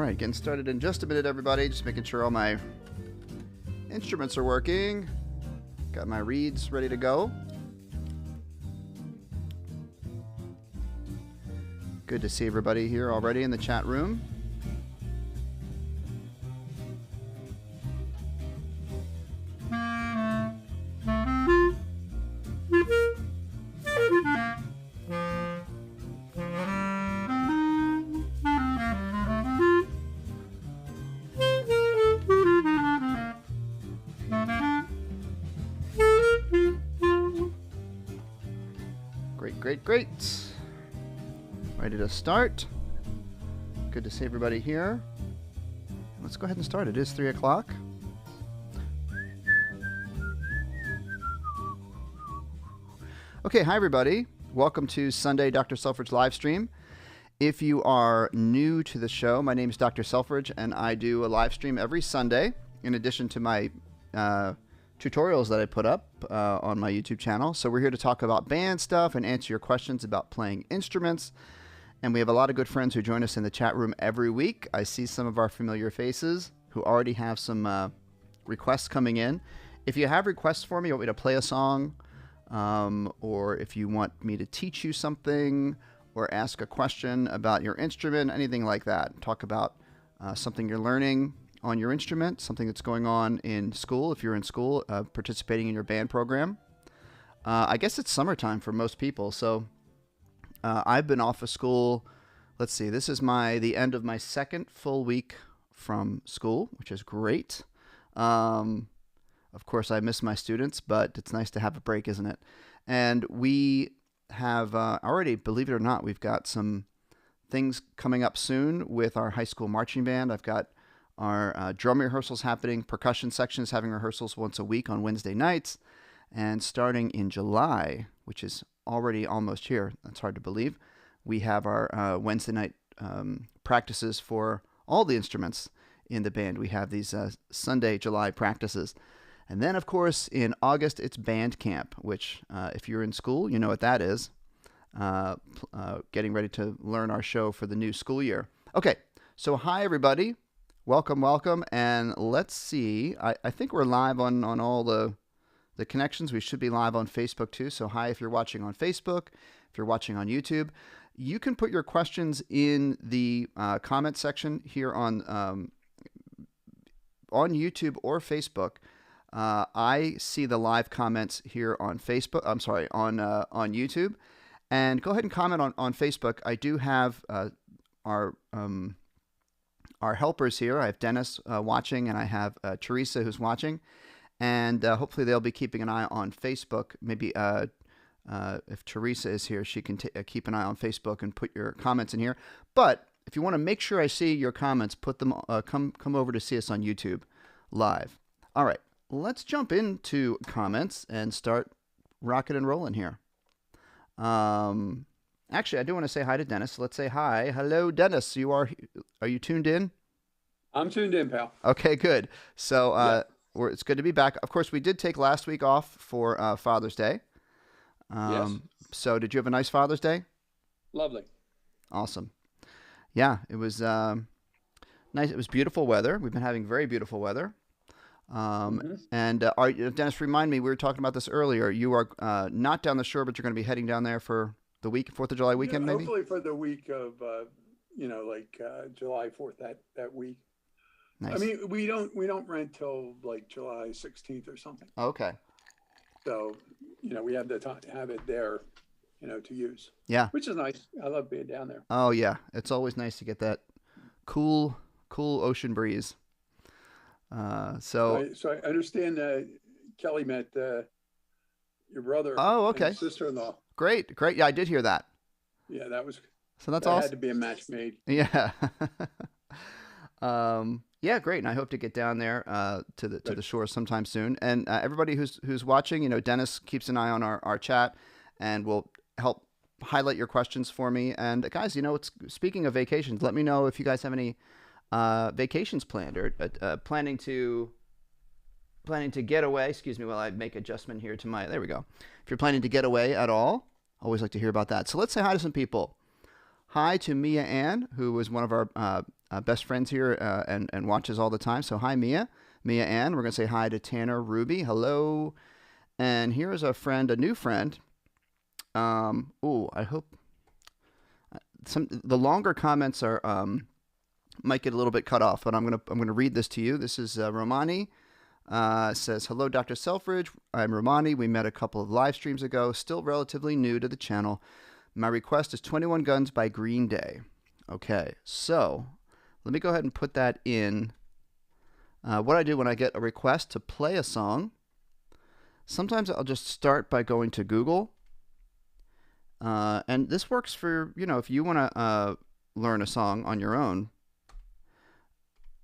right, getting started in just a minute, everybody. Just making sure all my instruments are working. Got my reeds ready to go. Good to see everybody here already in the chat room. Great. Ready to start. Good to see everybody here. Let's go ahead and start. It is 3 o'clock. Okay, hi everybody. Welcome to Sunday Dr. Selfridge live stream. If you are new to the show, my name is Dr. Selfridge, and I do a live stream every Sunday in addition to my tutorials that I put up on my YouTube channel. So we're here to talk about band stuff and answer your questions about playing instruments. And we have a lot of good friends who join us in the chat room every week. I see some of our familiar faces who already have some requests coming in. If you have requests for me, you want me to play a song, or if you want me to teach you something or ask a question about your instrument, anything like that, talk about something you're learning on your instrument, something that's going on in school, if you're in school, participating in your band program. I guess it's summertime for most people, so I've been off of school. Let's see, this is the end of my second full week from school, which is great. Of course, I miss my students, but it's nice to have a break, isn't it? And we have already, believe it or not, we've got some things coming up soon with our high school marching band. I've got our drum rehearsals happening. Percussion section is having rehearsals once a week on Wednesday nights. And starting in July, which is already almost here, that's hard to believe, we have our Wednesday night practices for all the instruments in the band. We have these Sunday, July practices. And then, of course, in August, it's band camp, which if you're in school, you know what that is. Getting ready to learn our show for the new school year. Okay, so hi, everybody. Welcome, and let's see. I think we're live on all the connections. We should be live on Facebook too. So hi if you're watching on Facebook, if you're watching on YouTube. You can put your questions in the comment section here on YouTube or Facebook. I see the live comments here on Facebook. I'm sorry, on YouTube. And go ahead and comment on Facebook. I do have our helpers here. I have Dennis watching, and I have Teresa who's watching, and hopefully they'll be keeping an eye on Facebook. Maybe if Teresa is here, she can keep an eye on Facebook and put your comments in here. But if you want to make sure I see your comments, put them come over to see us on YouTube live. All right, let's jump into comments and start rocking and rolling here. Actually, I do want to say hi to Dennis. Let's say hi. Hello, Dennis. Are you tuned in? I'm tuned in, pal. Okay, good. So it's good to be back. Of course, we did take last week off for Father's Day. Yes. So did you have a nice Father's Day? Lovely. Awesome. Yeah, it was nice. It was beautiful weather. We've been having very beautiful weather. And Dennis, remind me, we were talking about this earlier. You are not down the shore, but you're going to be heading down there for the week, 4th of July weekend, maybe? Hopefully for the week of, July 4th, that week. Nice. I mean, we don't rent till like July 16th or something. Okay. So, we have the time to have it there, to use. Yeah. Which is nice. I love being down there. Oh, yeah. It's always nice to get that cool ocean breeze. So I understand Kelly met your brother. Oh, okay. And sister-in-law. Great. Yeah, I did hear that. Yeah, that awesome. Had to be a match made. Yeah. Yeah, great. And I hope to get down there to the shore sometime soon. And everybody who's watching, Dennis keeps an eye on our chat and will help highlight your questions for me. And guys, speaking of vacations, let me know if you guys have any vacations planned or planning to get away. Excuse me while I make adjustment here to there we go. If you're planning to get away at all, always like to hear about that. So let's say hi to some people. Hi to Mia Ann, who was one of our best friends here and watches all the time. So hi, Mia Ann. We're going to say hi to Tanner Ruby. Hello. And here is a friend, a new friend. I hope the longer comments are might get a little bit cut off, but I'm gonna read this to you. This is Romani. Says, hello, Dr. Selfridge. I'm Romani. We met a couple of live streams ago. Still relatively new to the channel. My request is 21 Guns by Green Day. Okay, so let me go ahead and put that in. What I do when I get a request to play a song, sometimes I'll just start by going to Google. And this works for, if you want to learn a song on your own.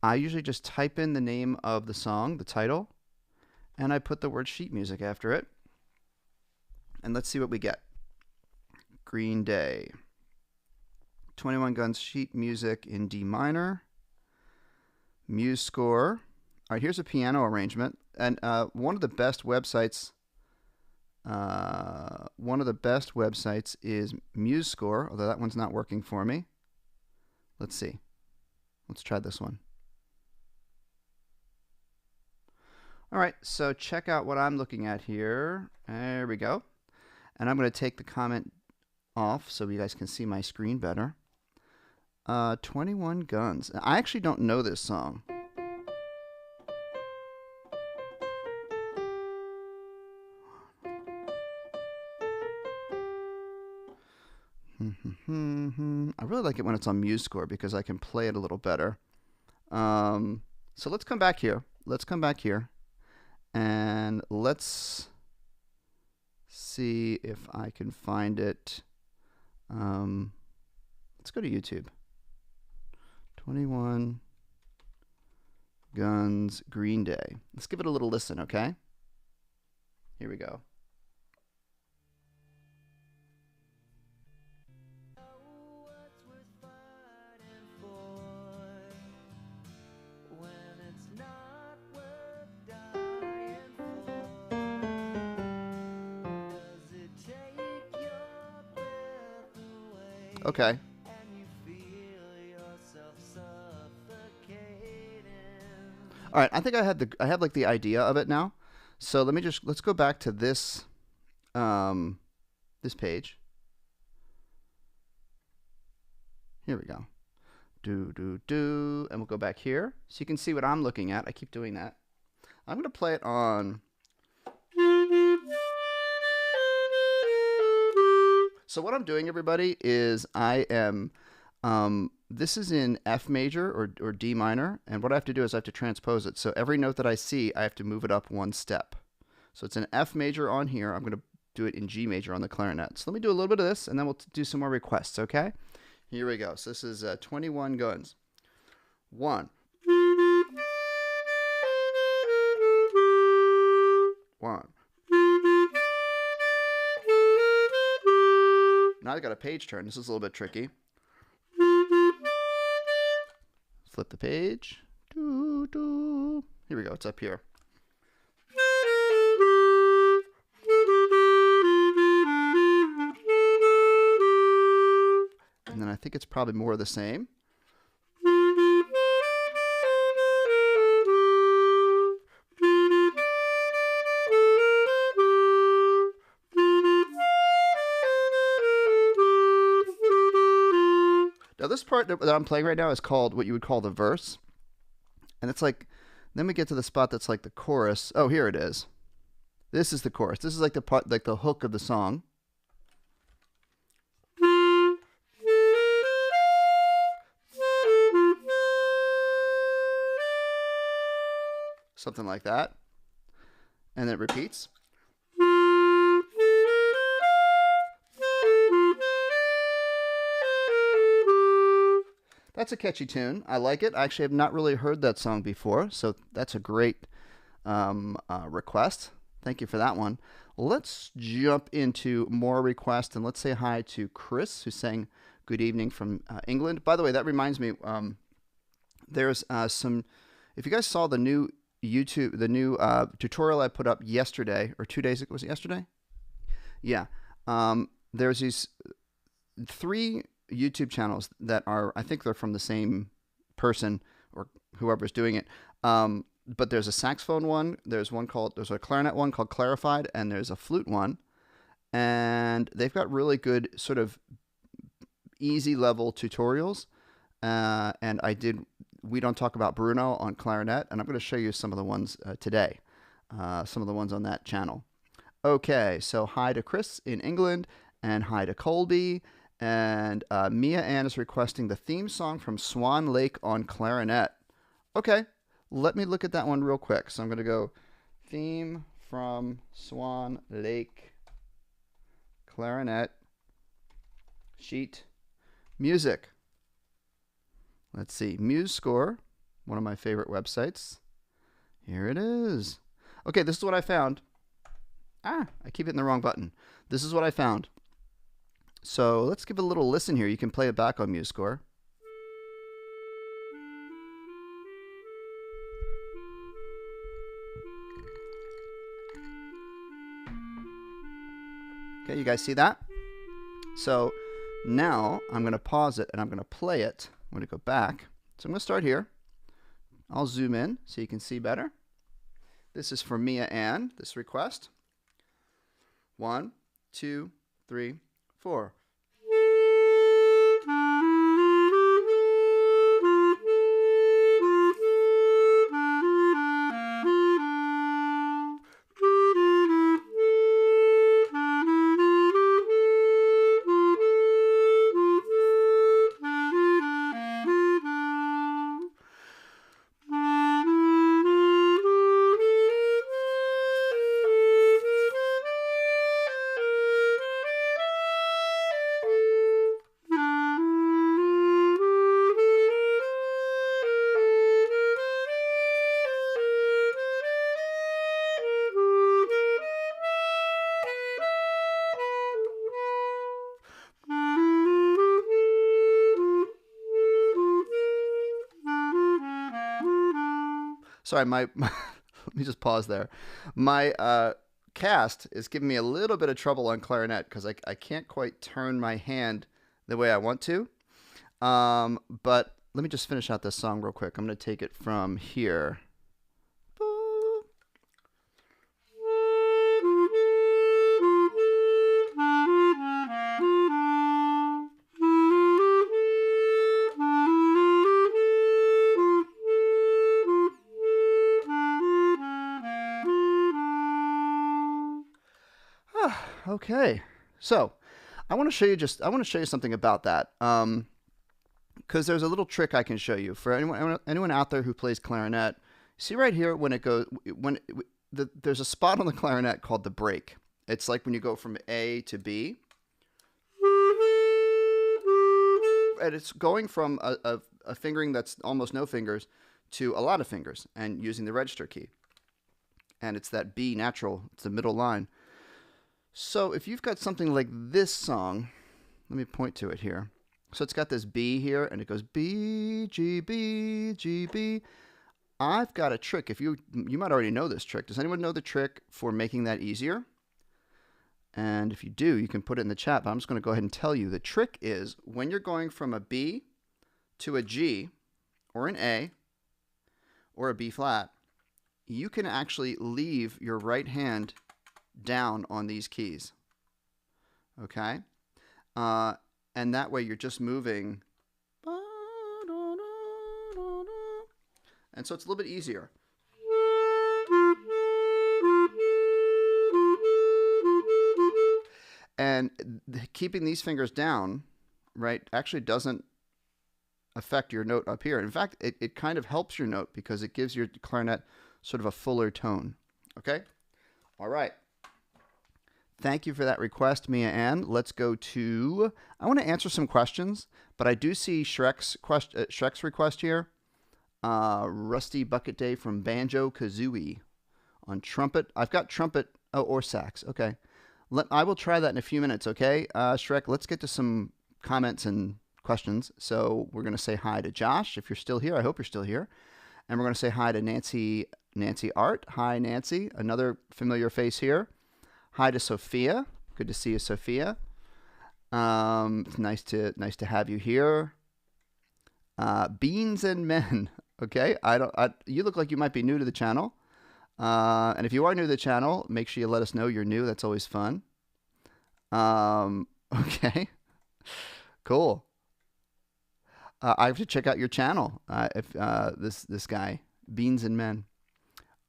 I usually just type in the name of the song, the title, and I put the word sheet music after it. And let's see what we get. Green Day. 21 Guns sheet music in D minor. Muse score. All right, here's a piano arrangement. And one of the best websites is Muse Score, although that one's not working for me. Let's see. Let's try this one. All right, so check out what I'm looking at here. There we go. And I'm going to take the comment off so you guys can see my screen better. 21 Guns. I actually don't know this song. I really like it when it's on Muse Score because I can play it a little better. So let's come back here. And let's see if I can find it. Let's go to YouTube. 21 Guns Green Day. Let's give it a little listen, okay? Here we go. Okay. All right, I think I have like the idea of it now. So let's go back to this this page. Here we go. And we'll go back here so you can see what I'm looking at. I keep doing that. I'm going to play it on. So what I'm doing, everybody, is I am, this is in F major or D minor, and what I have to do is I have to transpose it. So every note that I see, I have to move it up one step. So it's an F major on here. I'm going to do it in G major on the clarinet. So let me do a little bit of this, and then we'll do some more requests, okay? Here we go. So this is 21 Guns. 1. 1. Now I got a page turn. This is a little bit tricky. Flip the page. Here we go. It's up here. And then I think it's probably more of the same. Now this part that I'm playing right now is called what you would call the verse. And it's like, then we get to the spot that's like the chorus. Oh, here it is. This is the chorus. This is like the part, like the hook of the song. Something like that. And then it repeats. That's a catchy tune. I like it. I actually have not really heard that song before, so that's a great request. Thank you for that one. Let's jump into more requests, and let's say hi to Chris, who's saying good evening from England. By the way, that reminds me, there's some, if you guys saw the new YouTube, the new tutorial I put up yesterday, or 2 days ago, was it yesterday? Yeah. There's these 3 YouTube channels that are, I think they're from the same person or whoever's doing it. But there's a saxophone one. There's a clarinet one called Clarified, and there's a flute one. And they've got really good sort of easy level tutorials. And we don't talk about Bruno on clarinet, and I'm going to show you some of the ones today. Some of the ones on that channel. Okay, so hi to Chris in England, and hi to Colby. And Mia Ann is requesting the theme song from Swan Lake on clarinet. Okay, let me look at that one real quick. So I'm going to go theme from Swan Lake clarinet sheet music. Let's see, MuseScore, one of my favorite websites. Here it is. Okay, this is what I found. I keep hitting the wrong button. This is what I found. So let's give it a little listen here. You can play it back on MuseScore. Okay, you guys see that? So now I'm going to pause it and I'm going to play it. I'm going to go back. So I'm going to start here. I'll zoom in so you can see better. This is for Mia Ann, this request. 1, 2, 3, 4. Sorry, let me just pause there. My cast is giving me a little bit of trouble on clarinet because I can't quite turn my hand the way I want to. But let me just finish out this song real quick. I'm going to take it from here. Okay, so I want to show you something about that, because there's a little trick I can show you for anyone out there who plays clarinet. See right here there's a spot on the clarinet called the break. It's like when you go from A to B, and it's going from a fingering that's almost no fingers to a lot of fingers, and using the register key. And it's that B natural. It's the middle line. So if you've got something like this song, let me point to it here. So it's got this B here, and it goes B, G, B, G, B. I've got a trick. You might already know this trick. Does anyone know the trick for making that easier? And if you do, you can put it in the chat, but I'm just going to go ahead and tell you. The trick is when you're going from a B to a G, or an A, or a B flat, you can actually leave your right hand down on these keys. Okay? And that way you're just moving. And so it's a little bit easier. And keeping these fingers down, right, actually doesn't affect your note up here. In fact, it kind of helps your note because it gives your clarinet sort of a fuller tone. Okay? All right. Thank you for that request, Mia Ann. Let's go to, I want to answer some questions, but I do see Shrek's request here. Rusty Bucket Day from Banjo Kazooie on trumpet. I've got trumpet or sax. Okay. I will try that in a few minutes, okay? Shrek, let's get to some comments and questions. So we're going to say hi to Josh, if you're still here. I hope you're still here. And we're going to say hi to Nancy Art. Hi, Nancy. Another familiar face here. Hi to Sophia. Good to see you, Sophia. It's nice to have you here. Beans and Men. Okay, you look like you might be new to the channel. And if you are new to the channel, make sure you let us know you're new. That's always fun. Okay, cool. I have to check out your channel. If this guy, Beans and Men.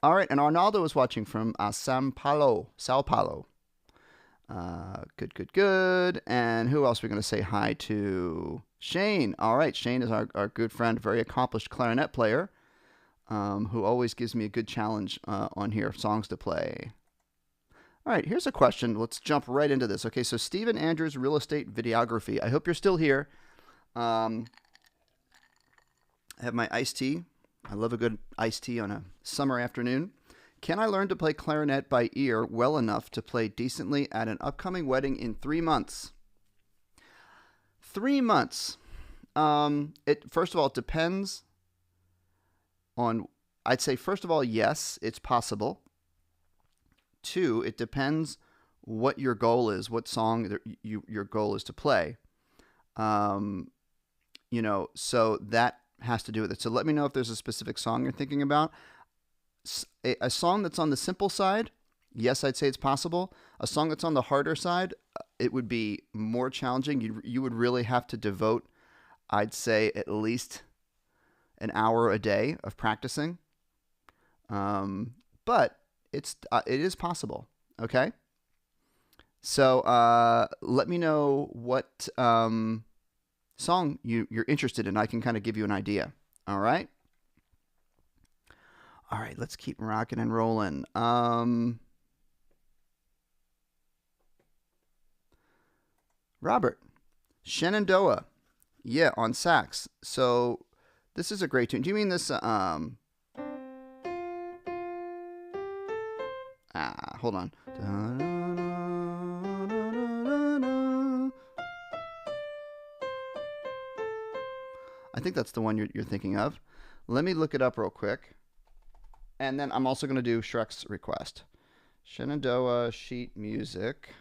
All right, and Arnaldo is watching from Sao Paulo. Good. And who else are we going to say hi to? Shane. All right, Shane is our good friend, very accomplished clarinet player, who always gives me a good challenge on here, songs to play. All right, here's a question. Let's jump right into this. Okay, so Stephen Andrews, Real Estate Videography. I hope you're still here. I have my iced tea. I love a good iced tea on a summer afternoon. Can I learn to play clarinet by ear well enough to play decently at an upcoming wedding in 3 months? 3 months. First of all, it depends on, I'd say, first of all, yes, it's possible. 2, it depends what your goal is, what song your goal is to play. So that has to do with it. So let me know if there's a specific song you're thinking about. A song that's on the simple side, yes, I'd say it's possible. A song that's on the harder side, it would be more challenging. You would really have to devote, I'd say, at least an hour a day of practicing. But it is possible. Okay. So let me know what song you're interested in. I can kind of give you an idea. All right. All right, let's keep rocking and rolling. Robert, Shenandoah, yeah, on sax. So this is a great tune. Do you mean this? Hold on. I think that's the one you're thinking of. Let me look it up real quick. And then I'm also going to do Shrek's request. Shenandoah sheet music.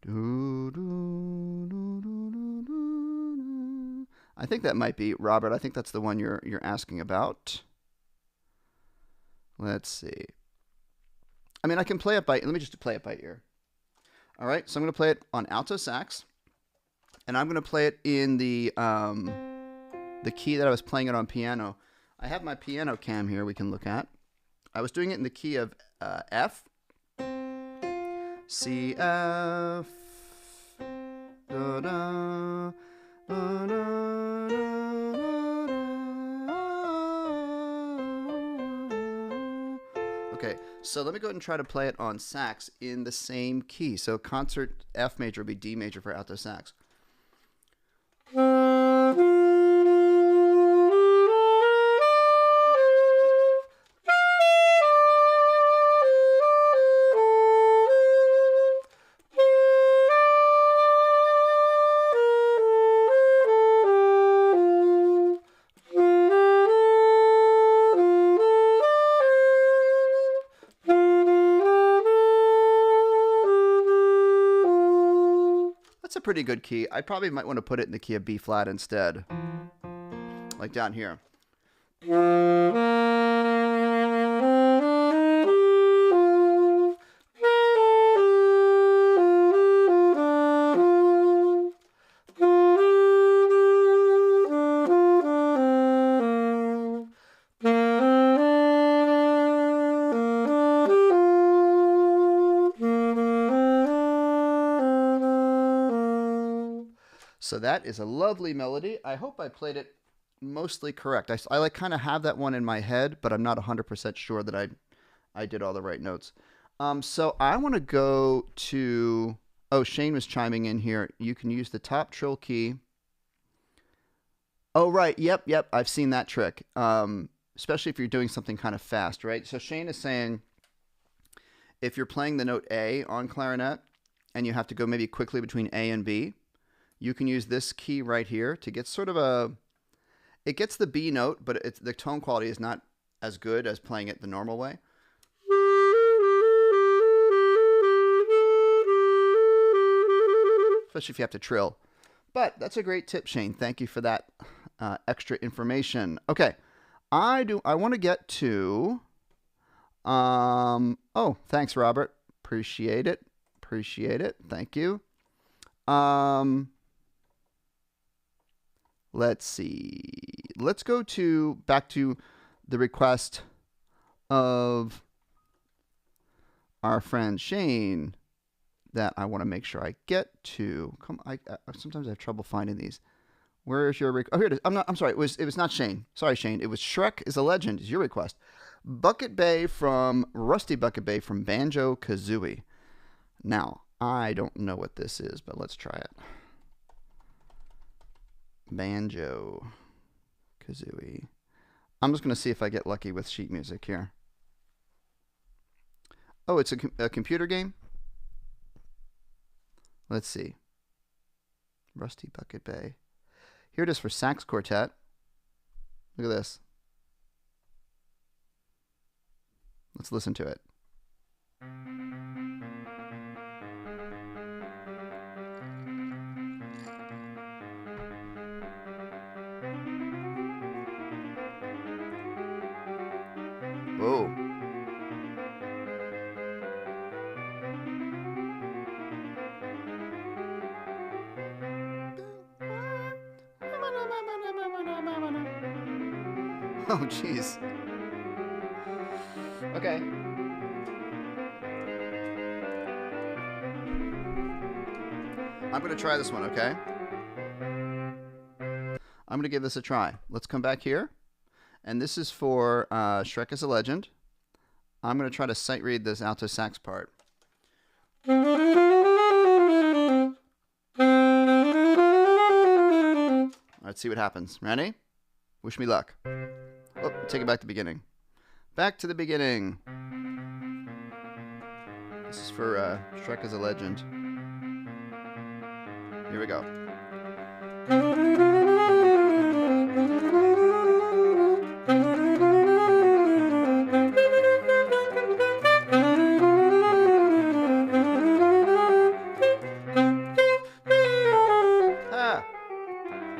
I think that might be, Robert, I think that's the one you're asking about. Let's see. I mean, I can play it by, let me just play it by ear. All right, so I'm going to play it on alto sax. And I'm going to play it in the key that I was playing it on piano. I have my piano cam here we can look at. I was doing it in the key of F, C, F, da, da, da, da, okay, so let me go ahead and try to play it on sax in the same key. So concert F major would be D major for alto sax. Pretty good key. I probably might want to put it in the key of B flat instead, like down here. So that is a lovely melody. I hope I played it mostly correct. I like kind of have that one in my head, but I'm not 100% sure that I did all the right notes. So I want to go to, oh, Shane was chiming in here. You can use the top trill key. Oh, right. Yep. I've seen that trick. Especially if you're doing something kind of fast, right? So Shane is saying if you're playing the note A on clarinet and you have to go maybe quickly between A and B, you can use this key right here to get sort of it gets the B note, but the tone quality is not as good as playing it the normal way. Especially if you have to trill. But that's a great tip, Shane. Thank you for that extra information. Okay, I want to get to. Oh, thanks, Robert. Appreciate it. Thank you. Let's see. Let's go back to the request of our friend Shane that I want to make sure I get to. Sometimes I have trouble finding these. Where is your request? Oh, here it is. I'm sorry. It was not Shane. Sorry, Shane. It was Shrek is a Legend is your request. Rusty Bucket Bay from Banjo Kazooie. Now, I don't know what this is, but let's try it. Banjo Kazooie. I'm just going to see if I get lucky with sheet music here. Oh, it's a computer game? Let's see. Rusty Bucket Bay. Here it is for sax quartet. Look at this. Let's listen to it. Whoa. Oh, jeez. Okay. I'm going to try this one, okay? I'm going to give this a try. Let's come back here. And this is for Shrek is a Legend. I'm going to try to sight read this alto sax part. Let's see what happens. Ready? Wish me luck. Oh, take it back to the beginning. Back to the beginning. This is for Shrek is a Legend. Here we go.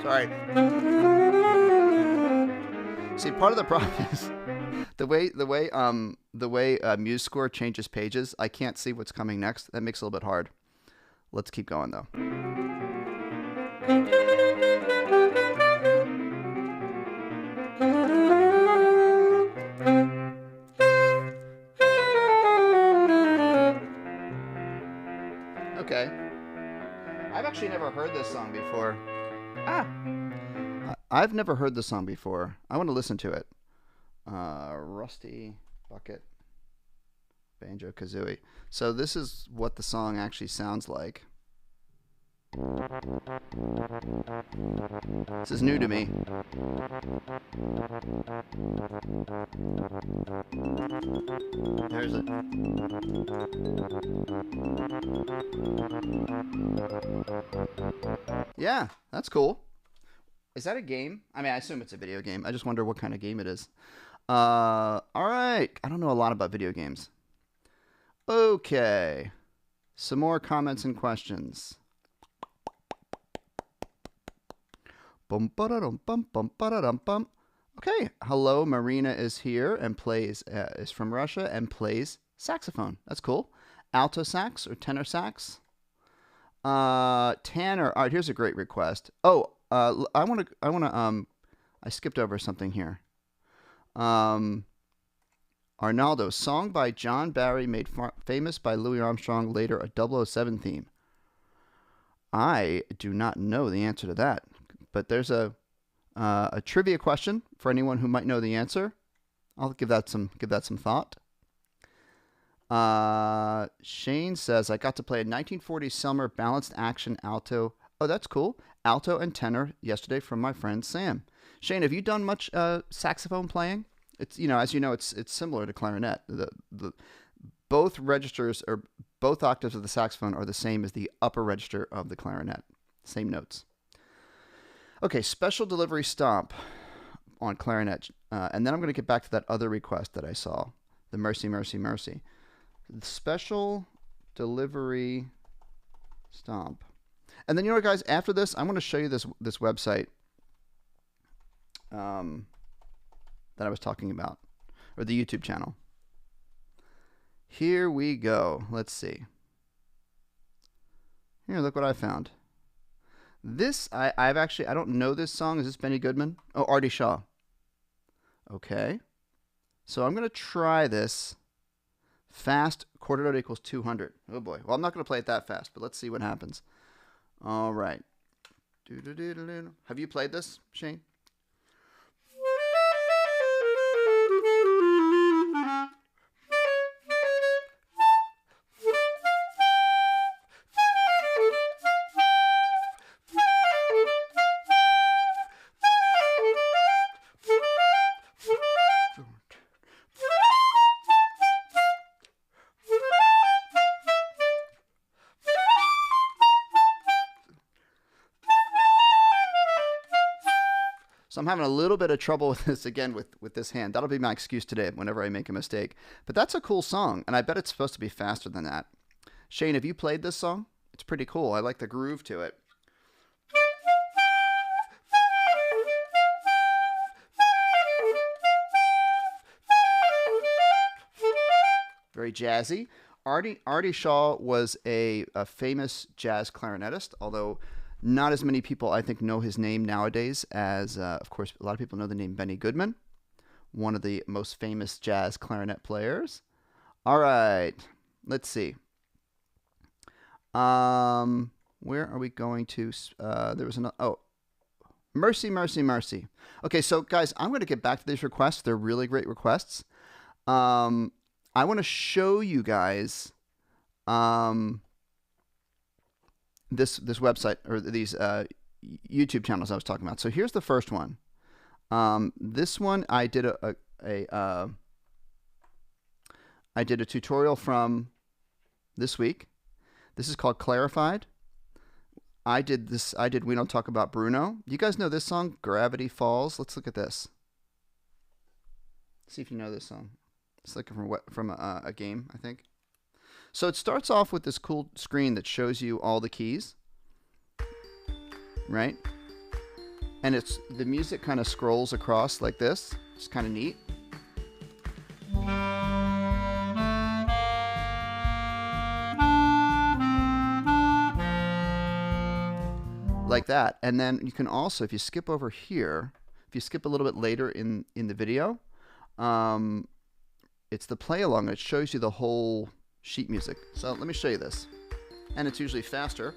Sorry. See, part of the problem is the way MuseScore changes pages. I can't see what's coming next. That makes it a little bit hard. Let's keep going though. Okay. I've actually never heard this song before. I've never heard this song before. I want to listen to it. Rusty Bucket Banjo Kazooie. So this is what the song actually sounds like. This is new to me. There's it. Yeah, that's cool. Is that a game? I mean, I assume it's a video game. I just wonder what kind of game it is. All right. I don't know a lot about video games. Okay. Some more comments and questions. Bum ba-da-dum bum bum ba-da-dum bum. Okay. Hello, Marina is here and plays is from Russia and plays saxophone. That's cool. Alto sax or tenor sax. Tanner. All right. Here's a great request. Oh. I skipped over something here. Arnaldo, song by John Barry made famous by Louis Armstrong, later a 007 theme. I do not know the answer to that, but there's a trivia question for anyone who might know the answer. I'll give that some thought. Shane says, I got to play a 1940 Selmer balanced action alto. Oh, that's cool. Alto and tenor yesterday from my friend Sam. Shane, have you done much saxophone playing? It's as you know, it's similar to clarinet. The both registers or both octaves of the saxophone are the same as the upper register of the clarinet. Same notes. Okay, special delivery stomp on clarinet, and then I'm going to get back to that other request that I saw, the Mercy, Mercy, Mercy. The special delivery stomp. And then, you know what, guys? After this, I'm going to show you this website that I was talking about, or the YouTube channel. Here we go. Let's see. Here, look what I found. This, I don't know this song. Is this Benny Goodman? Oh, Artie Shaw. Okay. So I'm going to try this fast quarter note equals 200. Oh boy. Well, I'm not going to play it that fast, but let's see what happens. All right. Have you played this, Shane? So I'm having a little bit of trouble with this again with this hand. That'll be my excuse today whenever I make a mistake. But that's a cool song, and I bet it's supposed to be faster than that. Shane, have you played this song? It's pretty cool. I like the groove to it. Very jazzy. Artie Shaw was a famous jazz clarinetist, although not as many people, I think, know his name nowadays as, of course, a lot of people know the name Benny Goodman, one of the most famous jazz clarinet players. All right, let's see. Where are we going to? There was another. Oh, Mercy, Mercy, Mercy. Okay, so guys, I'm going to get back to these requests. They're really great requests. I want to show you guys this website, or these YouTube channels I was talking about. So here's the first one. This one I did a tutorial from this week. This is called Clarified. I did We Don't Talk About Bruno. You guys know this song, Gravity Falls? Let's look at this. See if you know this song. It's like from a game, I think. So it starts off with this cool screen that shows you all the keys, right? And the music kind of scrolls across like this. It's kind of neat. Like that. And then you can also, if you skip over here, if you skip a little bit later in the video, it's the play along. It shows you the whole sheet music. So let me show you this. And it's usually faster.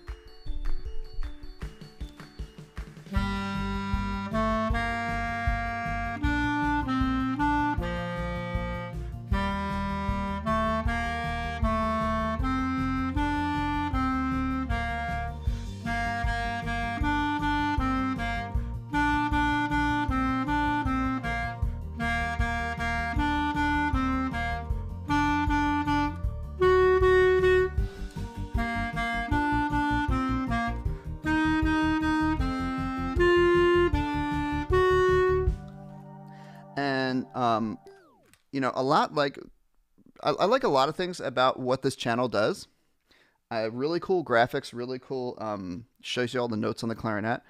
And, you know, a lot like, I like a lot of things about what this channel does. Really cool graphics, really cool, shows you all the notes on the clarinet.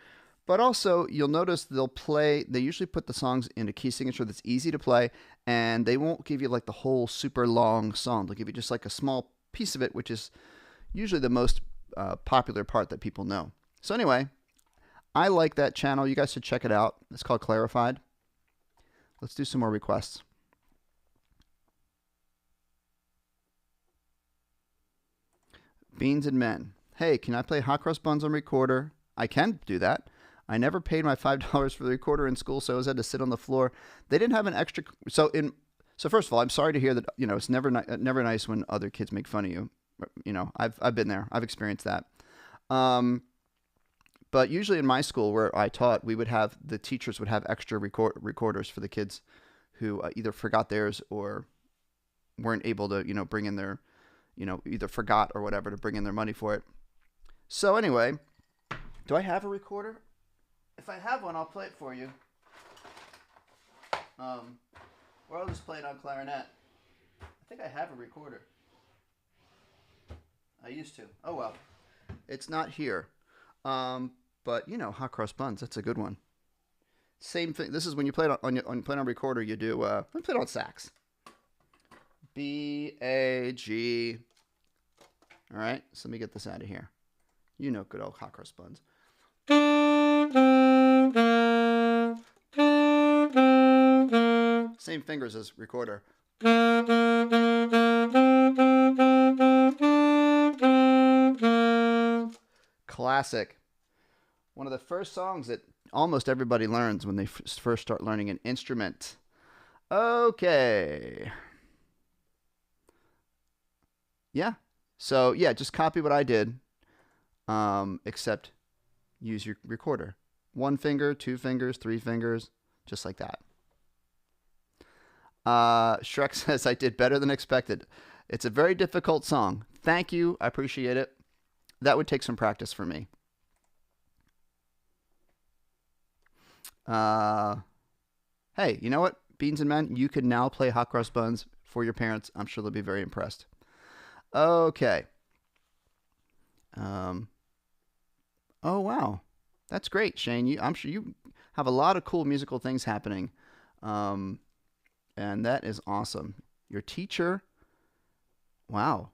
But also, you'll notice they usually put the songs in a key signature that's easy to play, and they won't give you like the whole super long song. They'll give you just like a small piece of it, which is usually the most popular part that people know. So anyway, I like that channel. You guys should check it out. It's called Clarified. Let's do some more requests. Beans and Men. Hey, can I play Hot Cross Buns on recorder? I can do that. I never paid my $5 for the recorder in school, so I always had to sit on the floor. They didn't have an extra. So first of all, I'm sorry to hear that. You know, it's never nice when other kids make fun of you. You know, I've been there. I've experienced that. But usually in my school where I taught, the teachers would have extra recorders for the kids who either forgot theirs or weren't able to, you know, bring in their, you know, either forgot or whatever to bring in their money for it. So anyway, do I have a recorder? If I have one, I'll play it for you. Or I'll just play it on clarinet. I think I have a recorder. I used to. Oh well. It's not here. But you know, hot cross buns, that's a good one. Same thing. This is when you play it play it on recorder. You do. Let me play it on sax. B-A-G. All right. So let me get this out of here. You know, good old hot cross buns. Same fingers as recorder. Classic. One of the first songs that almost everybody learns when they first start learning an instrument. Okay. Yeah. So, yeah, just copy what I did, except use your recorder. 1 finger, 2 fingers, 3 fingers, just like that. Shrek says, I did better than expected. It's a very difficult song. Thank you. I appreciate it. That would take some practice for me. Hey, you know what? Beans and Men, you can now play hot cross buns for your parents. I'm sure they'll be very impressed. Okay. Oh, wow. That's great, Shane. I'm sure you have a lot of cool musical things happening. And that is awesome. Your teacher, wow.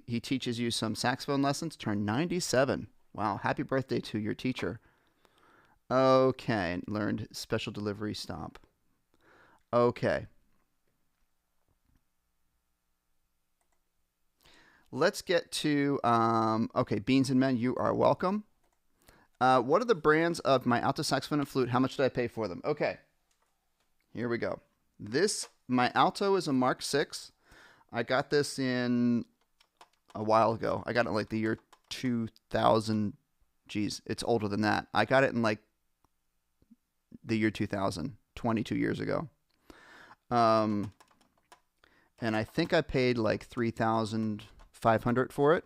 He teaches you some saxophone lessons, turned 97. Wow. Happy birthday to your teacher. Okay. Learned special delivery stomp. Okay. Let's get to, okay, Beans and Men, you are welcome. What are the brands of my alto saxophone and flute? How much did I pay for them? Okay. Here we go. My alto is a Mark 6. I got this in a while ago. I got it in like the year 2000. Geez, it's older than that. I got it in like the year 2000, 22 years ago. And I think I paid like $3,500 for it.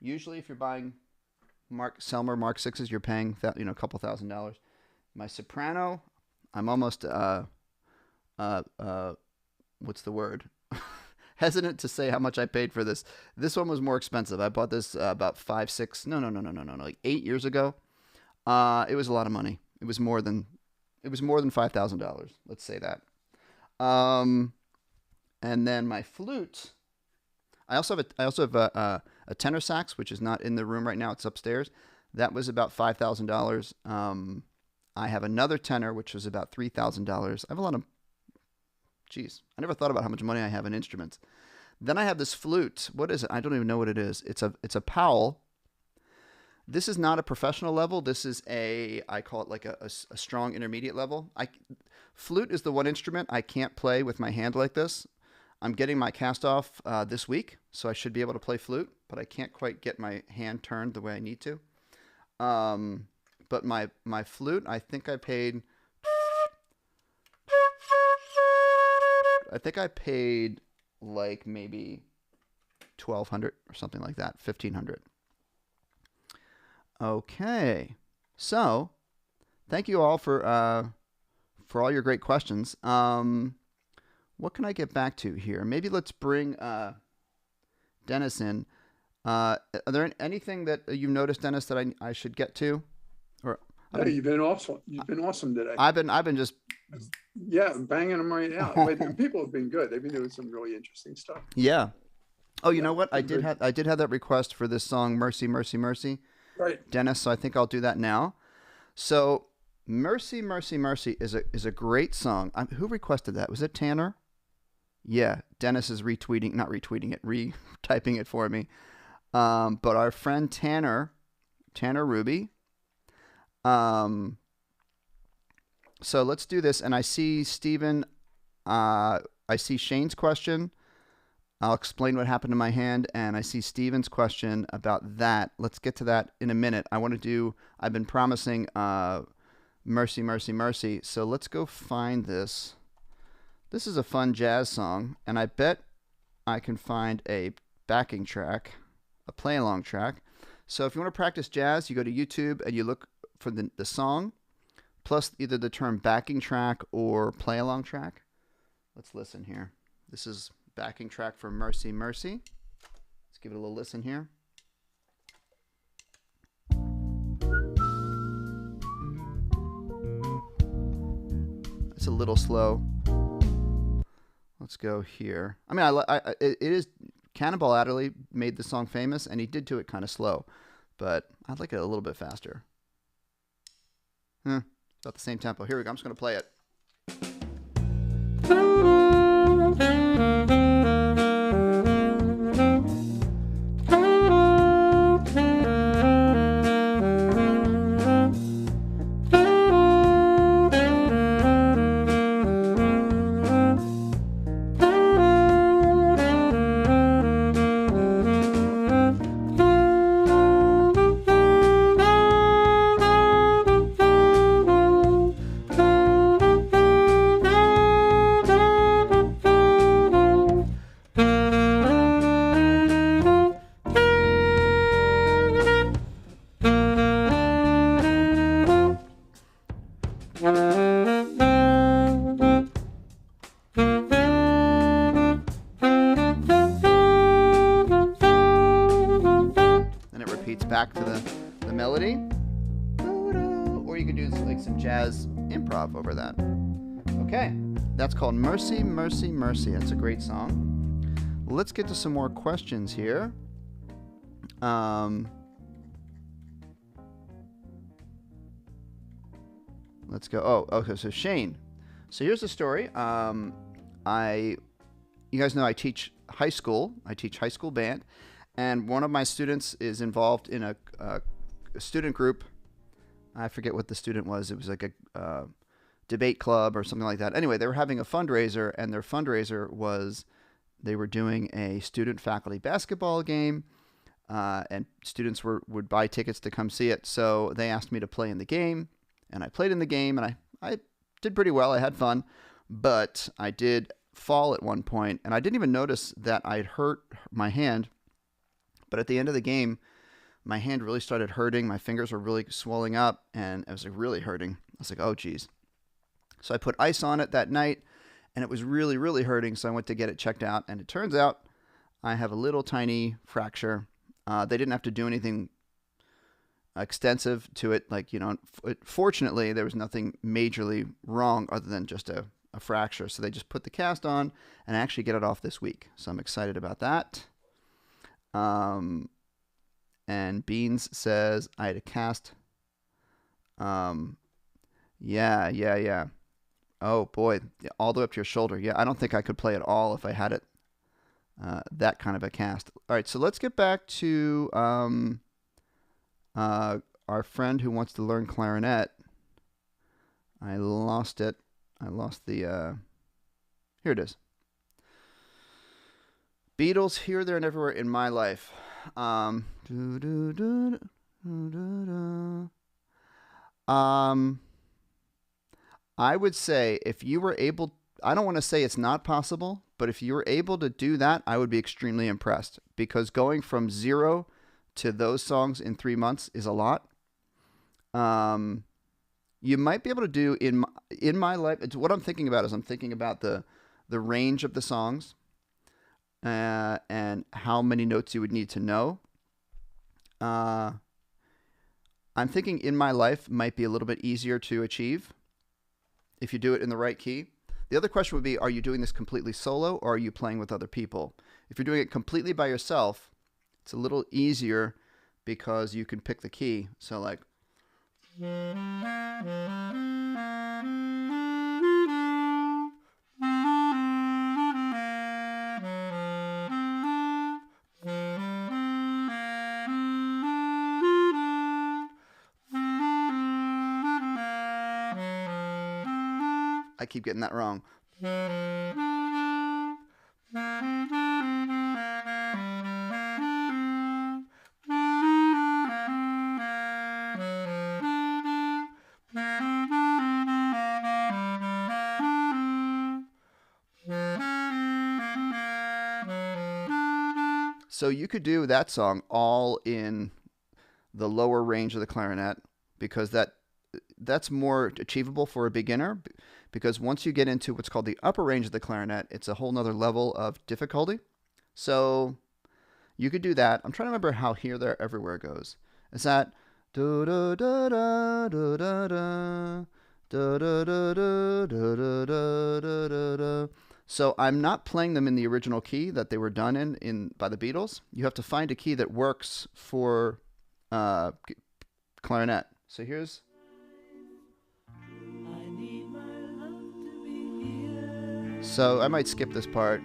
Usually if you're buying Selmer Mark 6s, you're paying a couple $1,000s. My soprano, I'm almost what's the word? Hesitant to say how much I paid for this. This one was more expensive. I bought this about 8 years ago. It was a lot of money. It was more than $5,000. Let's say that. And then my flute. I also have a tenor sax, which is not in the room right now. It's upstairs. That was about $5,000. I have another tenor, which was about $3,000. I have a lot of. Geez, I never thought about how much money I have in instruments. Then I have this flute. What is it? I don't even know what it is. It's a Powell. This is not a professional level. This is I call it like a strong intermediate level. Flute is the one instrument I can't play with my hand like this. I'm getting my cast off this week, so I should be able to play flute, but I can't quite get my hand turned the way I need to. But my flute, I think I paid like maybe $1,200 or something like that, $1,500. Okay, so thank you all for all your great questions. What can I get back to here? Maybe let's bring Dennis in. Are there anything that you've noticed, Dennis, that I should get to? Or you've been awesome. You've been awesome today. I've been just banging them right out. People have been good. They've been doing some really interesting stuff. Yeah. Oh, you know what? I did have that request for this song, Mercy, Mercy, Mercy. Right, Dennis. So I think I'll do that now. So Mercy, Mercy, Mercy is a great song. Who requested that? Was it Tanner? Yeah, Dennis is retyping it for me. But our friend Tanner Ruby. So let's do this. And I see Stephen. I see Shane's question. I'll explain what happened to my hand, and I see Stephen's question about that. Let's get to that in a minute. I've been promising Mercy, Mercy, Mercy. So let's go find this. This is a fun jazz song, and I bet I can find a backing track, a play-along track. So if you want to practice jazz, you go to YouTube and you look for the song, plus either the term backing track or play-along track. Let's listen here. This is backing track for Mercy, Mercy. Let's give it a little listen here. a little slow. Let's go here. I mean, it is Cannonball Adderley made the song famous, and he did do it kind of slow, but I'd like it a little bit faster. It's about the same tempo. Here we go. I'm just going to play it. Back to the melody, or you could do like some jazz improv over that. Okay, that's called Mercy, Mercy, Mercy. That's a great song. Let's get to some more questions here. Let's go. Oh, okay. So Shane. So here's the story. You guys know I teach high school. I teach high school band. And one of my students is involved in a student group. I forget what the student was. It was like a debate club or something like that. Anyway, they were having a fundraiser, and their fundraiser was they were doing a student-faculty basketball game, and students would buy tickets to come see it. So they asked me to play in the game, and I played in the game, and I did pretty well. I had fun, but I did fall at one point, and I didn't even notice that I'd hurt my hand. But at the end of the game, my hand really started hurting. My fingers were really swelling up, and it was like really hurting. I was like, oh, geez. So I put ice on it that night, and it was really, really hurting. So I went to get it checked out, and it turns out I have a little tiny fracture. They didn't have to do anything extensive to it. Like, fortunately, there was nothing majorly wrong other than just a fracture. So they just put the cast on, and I actually get it off this week. So I'm excited about that. And Beans says I had a cast. Yeah. Oh boy, all the way up to your shoulder. Yeah, I don't think I could play at all if I had it. That kind of a cast. All right, so let's get back to our friend who wants to learn clarinet. I lost it. I lost the. Here it is. Beatles, Here, There, and Everywhere in My Life. I would say if you were able, I don't want to say it's not possible, but if you were able to do that, I would be extremely impressed, because going from 0 to those songs in 3 months is a lot. You might be able to do in my life. It's what I'm thinking about is I'm thinking about the range of the songs. And how many notes you would need to know. I'm thinking In My Life might be a little bit easier to achieve if you do it in the right key. The other question would be, are you doing this completely solo, or are you playing with other people? If you're doing it completely by yourself, it's a little easier because you can pick the key. So like... I keep getting that wrong. So you could do that song all in the lower range of the clarinet, because that's more achievable for a beginner, because once you get into what's called the upper range of the clarinet, it's a whole nother level of difficulty. So you could do that. I'm trying to remember how Here, There, Everywhere goes. Is that do da da da da da da Da, da, da, da, da, da, da, da, da, da. So I'm not playing them in the original key that they were done in by the Beatles. You have to find a key that works for clarinet. So here's. So I might skip this part.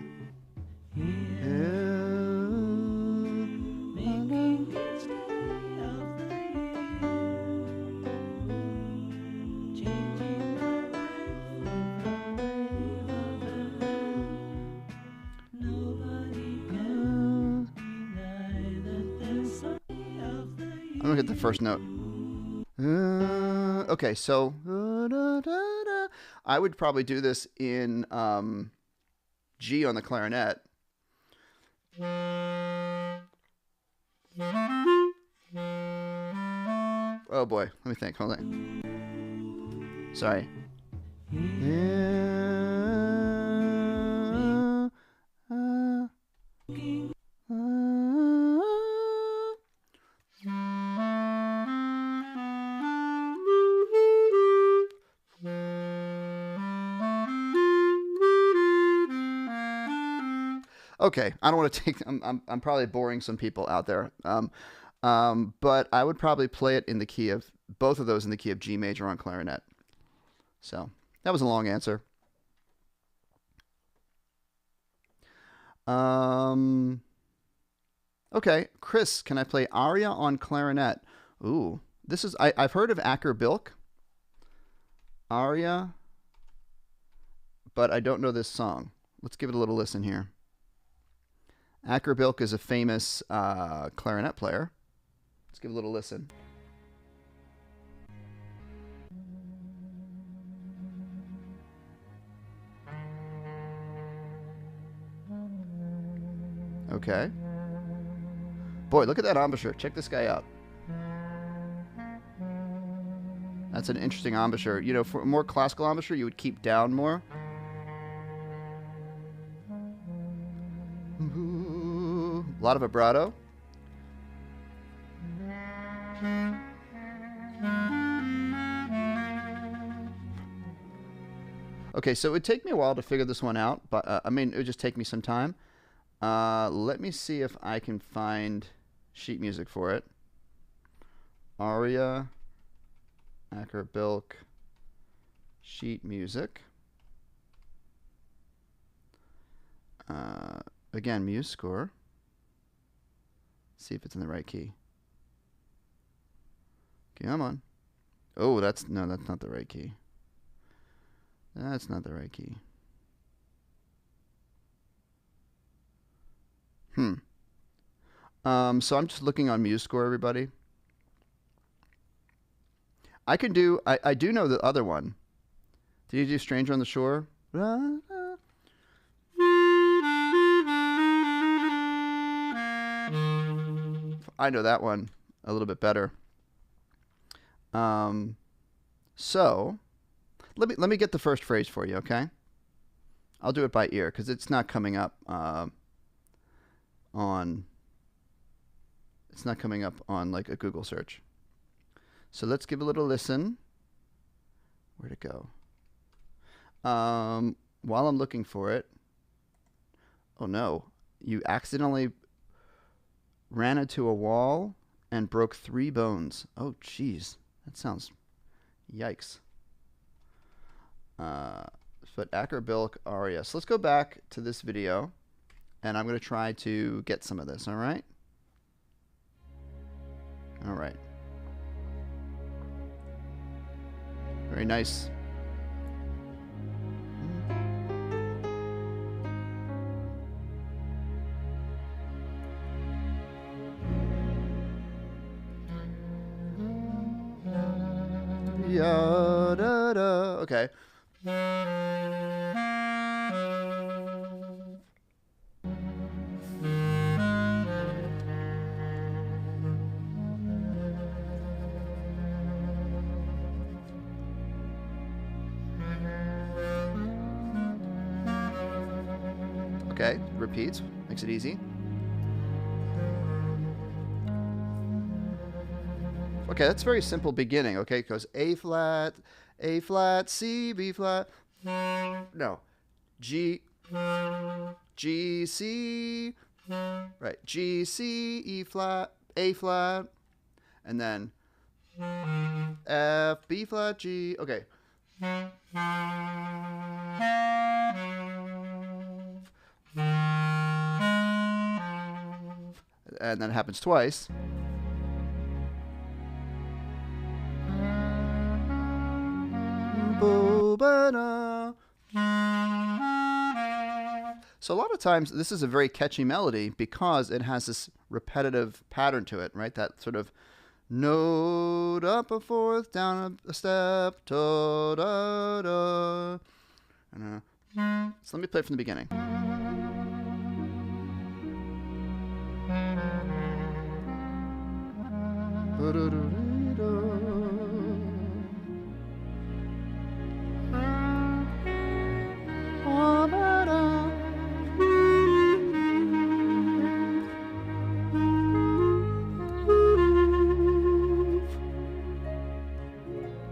I'm gonna get the first note. Okay, so I would probably do this in G on the clarinet. Oh boy, let me think. Hold on. Sorry. Okay, I don't want to take. I'm probably boring some people out there. But I would probably play it in the key of both of those in the key of G major on clarinet. So that was a long answer. Okay, Chris, can I play Arya on clarinet? Ooh, this is I've heard of Acker Bilk, Arya, but I don't know this song. Let's give it a little listen here. Acker Bilk is a famous clarinet player. Let's give a little listen. Okay. Boy, look at that embouchure. Check this guy out. That's an interesting embouchure. You know, for a more classical embouchure, you would keep down more. A lot of vibrato. Okay, so it would take me a while to figure this one out, but I mean, it would just take me some time. Let me see if I can find sheet music for it. Arya, Acker Bilk, sheet music. Again, Muse score. See if it's in the right key. Come on. Oh, that's not the right key. That's not the right key. So I'm just looking on Muse score, everybody. I do know the other one. Did you do Stranger on the Shore? I know that one a little bit better. So let me get the first phrase for you, okay? I'll do it by ear because it's not coming up on like a Google search. So let's give a little listen. Where'd it go? While I'm looking for it. Oh no, you accidentally ran into a wall and broke 3 bones. Oh geez, that sounds yikes. But Acker Bilk Arya. So let's go back to this video and I'm going to try to get some of this, all right? All right. Very nice. Yeah, da, da. Okay. Okay, repeats, makes it easy. Okay, that's very simple beginning, okay? It goes A flat, A flat, C, B flat. No. G, G, C. Right. G, C, E flat, A flat. And then F, B flat, G. Okay. And then it happens twice. So a lot of times this is a very catchy melody because it has this repetitive pattern to it, right? That sort of note up a fourth, down a step, da da da. So let me play it from the beginning.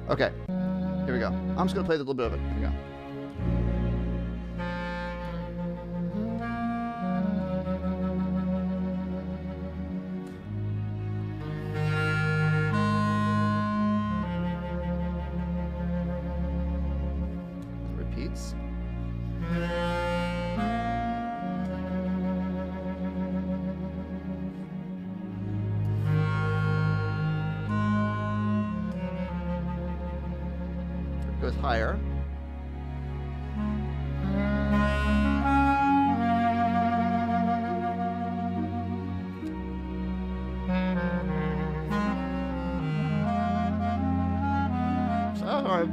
Okay, here we go. I'm just going to play a little bit of it. Here we go. Repeats. Goes higher. Sorry.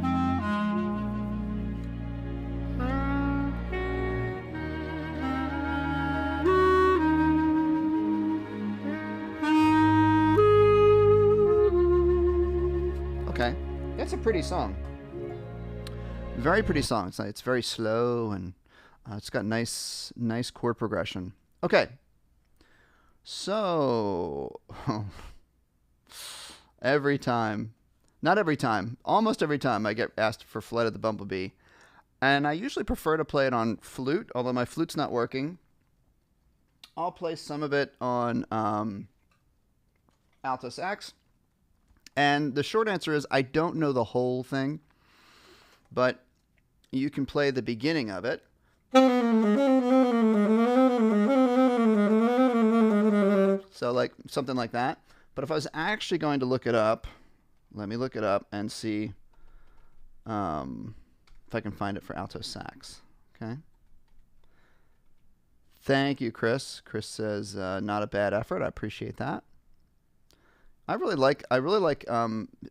Okay, that's a pretty song. Very pretty song. It's very slow and it's got nice chord progression. Okay. So almost every time I get asked for Flight of the Bumblebee, and I usually prefer to play it on flute, although my flute's not working. I'll play some of it on alto sax. And the short answer is I don't know the whole thing, but you can play the beginning of it. So like something like that. But if I was actually going to look it up, let me look it up and see if I can find it for alto sax. Okay. Thank you, Chris. Chris says, not a bad effort. I appreciate that. I really like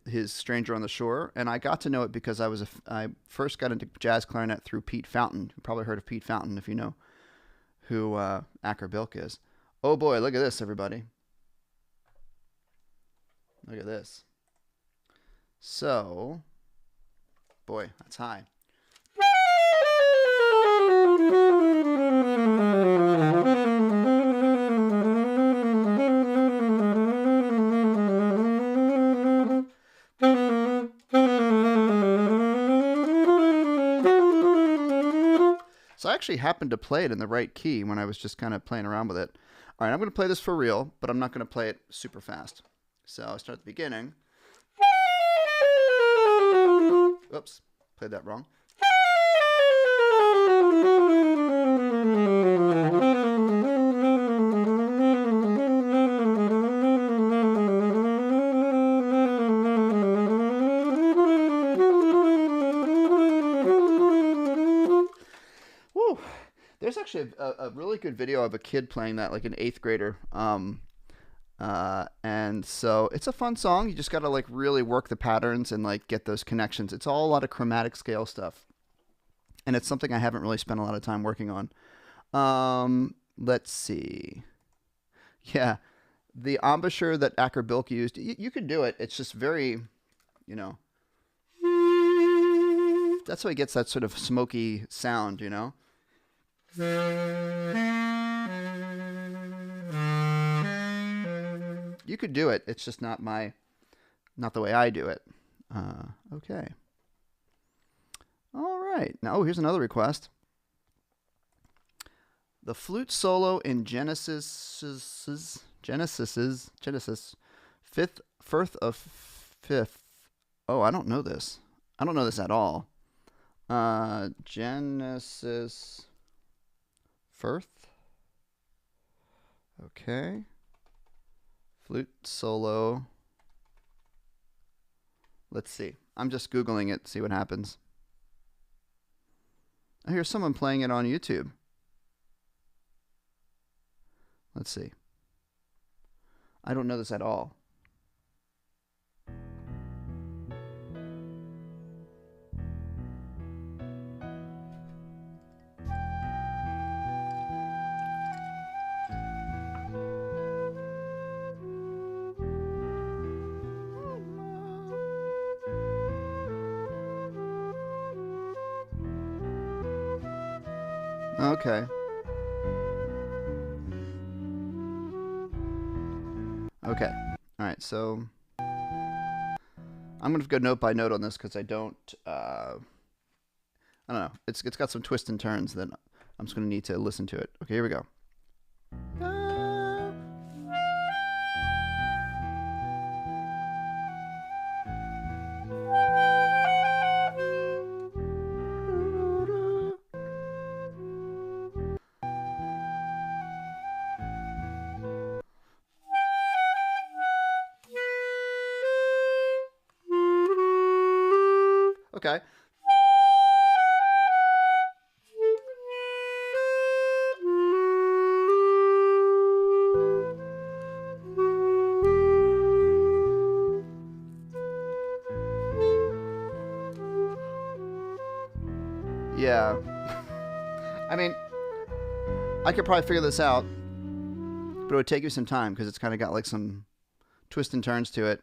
his Stranger on the Shore, and I got to know it because I first got into jazz clarinet through Pete Fountain. You probably heard of Pete Fountain if you know who Acker Bilk is. Oh boy, look at this, everybody. Look at this. So, boy, that's high. So I actually happened to play it in the right key when I was just kind of playing around with it. All right, I'm going to play this for real, but I'm not going to play it super fast. So I'll start at the beginning. Oops, played that wrong. Woo. There's actually a really good video of a kid playing that, like an 8th grader. And so it's a fun song. You just got to like really work the patterns and like get those connections. It's all a lot of chromatic scale stuff. And it's something I haven't really spent a lot of time working on. Let's see. Yeah. The embouchure that Acker Bilk used, you could do it. It's just very, you know. That's how he gets that sort of smoky sound, you know. You could do it. It's just not the way I do it. Okay. right. Now, here's another request. The flute solo in Genesis, Firth of Fifth. Oh, I don't know this. I don't know this at all. Genesis Firth. Okay. Flute solo. Let's see. I'm just Googling it, see what happens. I hear someone playing it on YouTube. Let's see. I don't know this at all. Okay. Okay. All right. So I'm going to go note by note on this because I don't know. It's got some twists and turns that I'm just going to need to listen to it. Okay, here we go. Okay. Yeah. I mean, I could probably figure this out, but it would take you some time because it's kind of got like some twists and turns to it.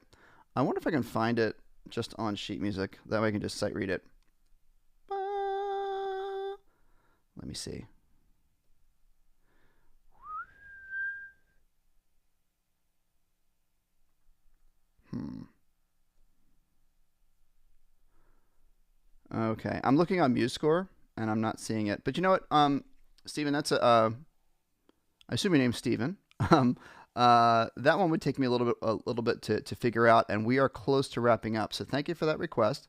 I wonder if I can find it just on sheet music. That way I can just sight read it. Let me see. Okay, I'm looking on MuseScore and I'm not seeing it. But you know what, Steven, that's I assume your name's Steven. That one would take me a little bit to figure out, and we are close to wrapping up. So thank you for that request.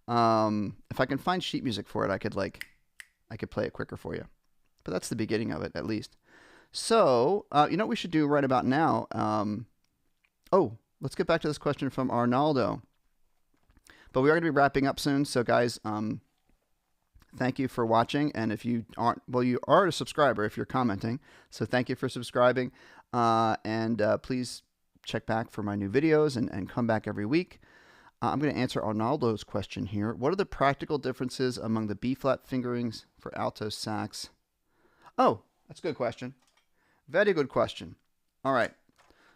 If I can find sheet music for it, I could play it quicker for you. But that's the beginning of it, at least. So you know what we should do right about now? Let's get back to this question from Arnaldo. But we are going to be wrapping up soon. So guys, thank you for watching. And if you aren't, well, you are a subscriber if you're commenting. So thank you for subscribing. And please check back for my new videos and come back every week. I'm going to answer Arnaldo's question here. What are the practical differences among the B-flat fingerings for alto sax? Oh, that's a good question. Very good question. All right.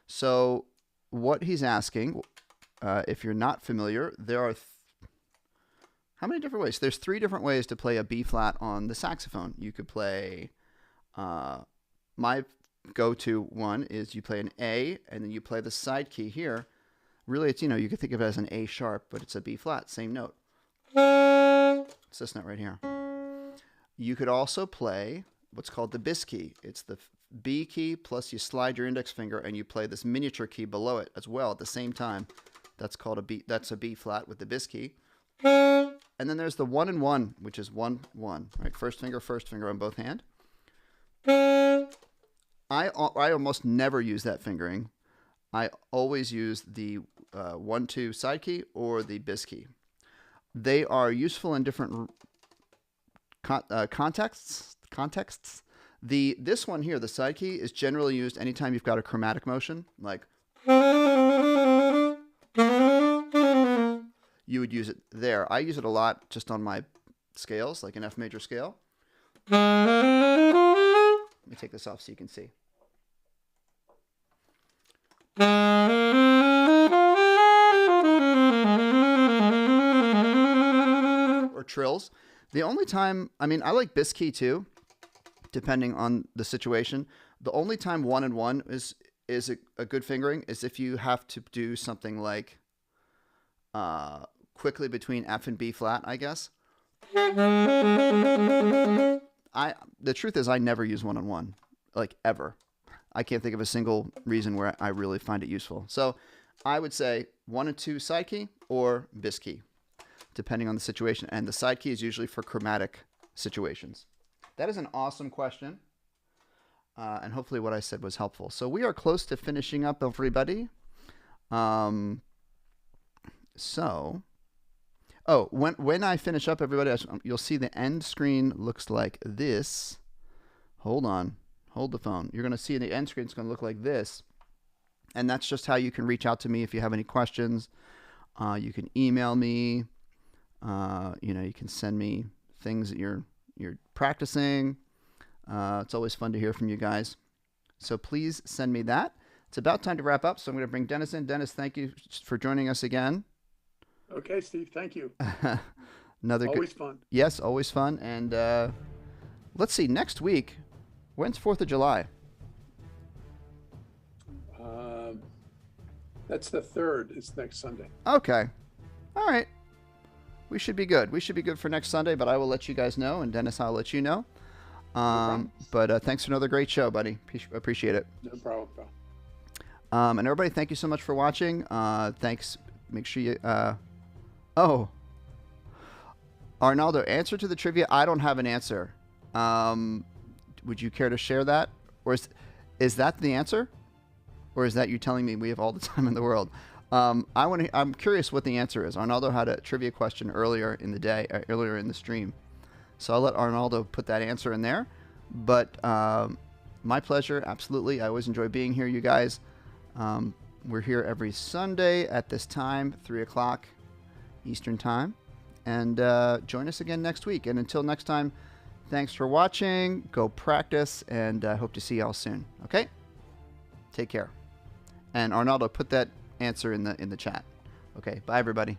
So what he's asking, if you're not familiar, there are how many different ways? There's 3 different ways to play a B-flat on the saxophone. You could play, my go-to one is you play an A, and then you play the side key here. Really, it's, you could think of it as an A sharp, but it's a B-flat, same note. It's this note right here. You could also play what's called the bis key. It's the B key plus you slide your index finger and you play this miniature key below it as well at the same time. That's called a B. That's a B flat with the bis key. And then there's the 1 and 1, which is 1 1. Right, first finger on both hand. I almost never use that fingering. I always use the 1 2 side key or the bis key. They are useful in different contexts. This one here, the side key, is generally used anytime you've got a chromatic motion, like you would use it there. I use it a lot just on my scales, like an F major scale. Let me take this off so you can see. Or trills. The only time, I mean, I like bis key too, depending on the situation. The only time 1 and 1 is a good fingering is if you have to do something like quickly between F and B flat, I guess. The truth is I never use one-on-one, like ever. I can't think of a single reason where I really find it useful. So I would say 1 and 2 side key or bis key, depending on the situation. And the side key is usually for chromatic situations. That is an awesome question. And hopefully what I said was helpful. So we are close to finishing up, everybody. When I finish up, everybody, you'll see the end screen looks like this. Hold on. Hold the phone. You're going to see the end screen. It's going to look like this. And that's just how you can reach out to me if you have any questions. You can email me. You can send me things that you're practicing. It's always fun to hear from you guys. So please send me that. It's about time to wrap up, so I'm going to bring Dennis in. Dennis, thank you for joining us again. Okay, Steve, thank you. Always fun. Yes, always fun. And let's see, next week, when's 4th of July? That's the 3rd. It's next Sunday. Okay. All right. We should be good. We should be good for next Sunday, but I will let you guys know, and Dennis, I'll let you know. But thanks for another great show, buddy. Appreciate it. No problem, pal. And everybody, thank you so much for watching. Thanks. Make sure you... Arnaldo, answer to the trivia. I don't have an answer. Would you care to share that? Or is that the answer? Or is that you telling me we have all the time in the world? I'm curious what the answer is. Arnaldo had a trivia question earlier in the stream. So I'll let Arnaldo put that answer in there. But my pleasure, absolutely. I always enjoy being here, you guys. We're here every Sunday at this time, 3 o'clock Eastern Time. And join us again next week. And until next time, thanks for watching. Go practice, and I hope to see y'all soon. Okay? Take care. And Arnaldo, put that answer in the chat. Okay, bye everybody.